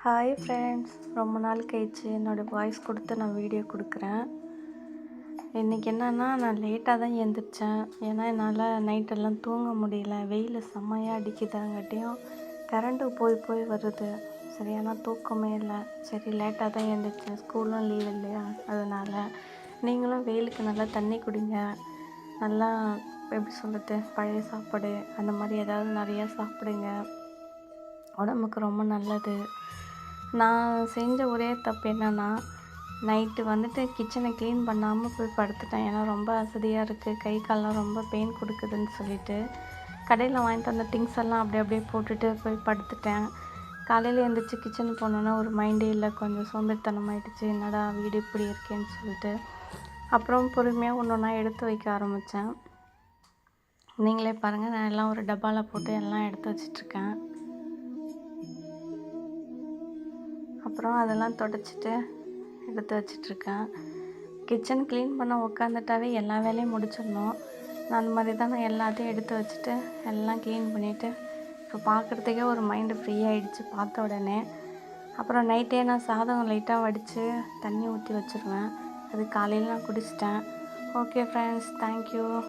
Hi friends, ரொம்ப நாள் கழிச்சு என்னோடய வாய்ஸ் கொடுத்து நான் வீடியோ கொடுக்குறேன். இன்றைக்கி என்னென்னா, நான் லேட்டாக தான் எழுந்திரிச்சேன். ஏன்னா என்னால் நைட்டெல்லாம் தூங்க முடியல. வெயில் செம்மையாக அடிக்குதாங்காட்டியும் கரண்ட்டு போய் வருது. சரியான தூக்கமே இல்லை. சரி, லேட்டாக தான் எழுந்திரிச்சேன். ஸ்கூலும் லீவ் இல்லையா, அதனால் நீங்களும் வெயிலுக்கு நல்லா தண்ணி குடிங்க. நல்லா எப்படி சொல்கிறது, பழைய சாப்பாடு அந்த மாதிரி ஏதாவது நிறையா சாப்பிடுங்க. உடம்புக்கு ரொம்ப நல்லது. நான் செஞ்ச ஒரே தப்பு என்னென்னா, நைட்டு வந்துட்டு கிச்சனை க்ளீன் பண்ணாமல் போய் படுத்துட்டேன். ஏன்னா ரொம்ப அசதியாக இருக்குது, கை கால்லாம் ரொம்ப பெயின் கொடுக்குதுன்னு சொல்லிட்டு கடையில் வாங்கிட்டு வந்த திங்ஸ் எல்லாம் அப்படியே போட்டுட்டு போய் படுத்துட்டேன். காலையில் எழுந்திரிச்சி கிச்சன் போனோன்னா ஒரு மைண்டே இல்லை, கொஞ்சம் சோம்பேறித்தனமாயிடுச்சு. என்னடா வீடு இப்படி இருக்கேன்னு சொல்லிட்டு அப்புறம் பொறுமையாக ஒன்று ஒன்றா எடுத்து வைக்க ஆரம்பித்தேன். நீங்களே பாருங்கள், நான் எல்லாம் ஒரு டப்பாவில் போட்டு எல்லாம் எடுத்து வச்சிட்ருக்கேன். அப்புறம் அதெல்லாம் தொடச்சிட்டு எடுத்து வச்சிட்ருக்கேன். கிச்சன் க்ளீன் பண்ண உட்காந்துட்டாவே எல்லா வேலையும் முடிச்சிடணும். நான் அந்த மாதிரி தான் நான் எல்லாத்தையும் எடுத்து வச்சுட்டு எல்லாம் க்ளீன் பண்ணிவிட்டு இப்போ பார்க்குறதுக்கே ஒரு மைண்டு ஃப்ரீ ஆகிடுச்சு பார்த்த உடனே. அப்புறம் நைட்டே நான் சாதம் லைட்டாக வடித்து தண்ணி ஊற்றி வச்சுருவேன். அது காலையில் நான் குடிச்சிட்டேன். Okay friends, thank you.